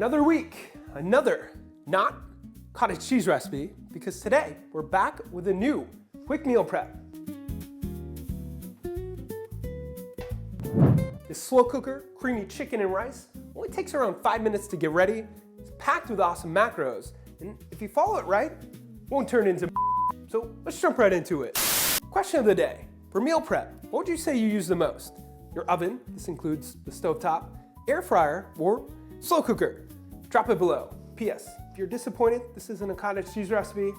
Another week, another not cottage cheese recipe, because today we're back with a new quick meal prep. This slow cooker creamy chicken and rice only takes around 5 minutes to get ready. It's packed with awesome macros, and if you follow it right, it won't turn into so let's jump right into it. Question of the day. For meal prep, what would you say you use the most? Your oven, this includes the stovetop, air fryer, or slow cooker? Drop it below. P.S. If you're disappointed this isn't a cottage cheese recipe,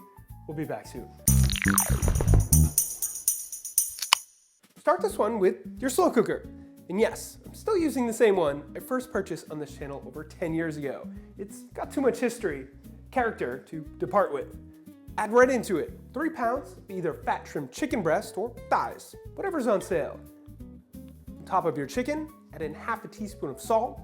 we'll be back soon. Start this one with your slow cooker. And yes, I'm still using the same one I first purchased on this channel over 10 years ago. It's got too much history, character to depart with. Add right into it 3 pounds of either fat trimmed chicken breast or thighs, whatever's on sale. On top of your chicken, add in half a teaspoon of salt,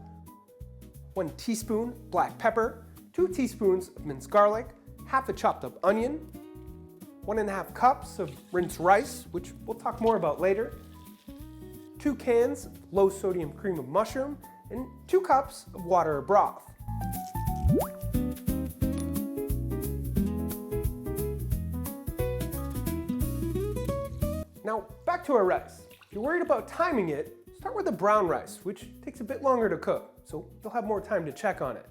1 teaspoon black pepper, 2 teaspoons of minced garlic, half a chopped up onion, 1.5 cups of rinsed rice, which we'll talk more about later, 2 cans of low sodium cream of mushroom, and 2 cups of water or broth. Now back to our rice. If you're worried about timing it, start with the brown rice, which takes a bit longer to cook, so you'll have more time to check on it.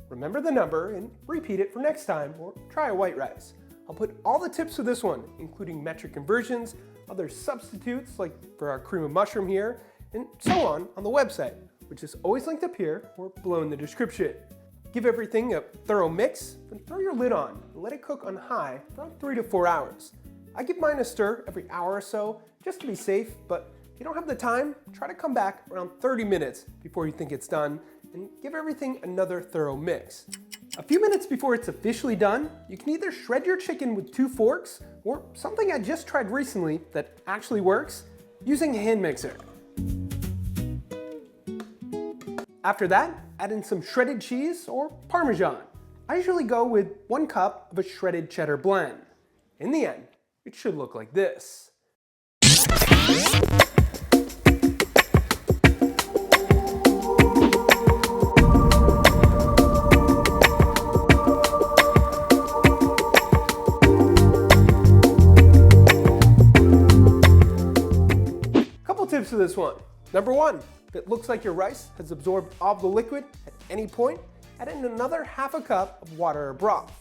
Remember the number and repeat it for next time, or try a white rice. I'll put all the tips for this one, including metric conversions, other substitutes like for our cream of mushroom here, and so on the website, which is always linked up here or below in the description. Give everything a thorough mix, then throw your lid on and let it cook on high for around 3 to 4 hours. I give mine a stir every hour or so just to be safe, but if you don't have the time, try to come back around 30 minutes before you think it's done and give everything another thorough mix. A few minutes before it's officially done, you can either shred your chicken with 2 forks or something I just tried recently that actually works, using a hand mixer. After that, add in some shredded cheese or Parmesan. I usually go with 1 cup of a shredded cheddar blend. In the end, it should look like this. Couple tips for this one. Number 1, if it looks like your rice has absorbed all the liquid at any point, add in another ½ cup of water or broth.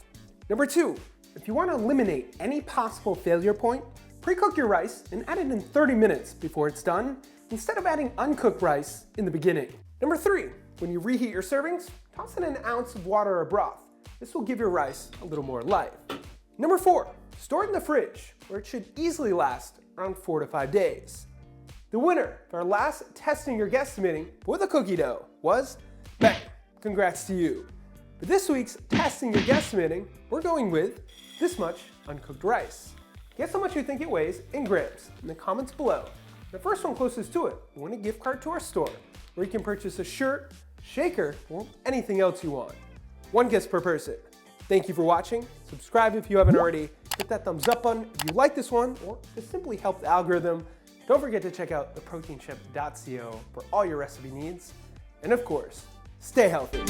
Number 2, if you want to eliminate any possible failure point, pre-cook your rice and add it in 30 minutes before it's done, instead of adding uncooked rice in the beginning. Number 3, when you reheat your servings, toss in an ounce of water or broth. This will give your rice a little more life. Number 4, store it in the fridge, where it should easily last around 4 to 5 days. The winner for our last testing your guesstimating with a cookie dough was bang! Congrats to you. For this week's testing your guesstimating, we're going with this much uncooked rice. Guess how much you think it weighs in grams in the comments below. The first one closest to it will win a gift card to our store, where you can purchase a shirt, shaker, or anything else you want. 1 guess per person. Thank you for watching. Subscribe if you haven't already. Hit that thumbs up button if you like this one, or to simply help the algorithm. Don't forget to check out theproteinchef.co for all your recipe needs. And of course, stay healthy.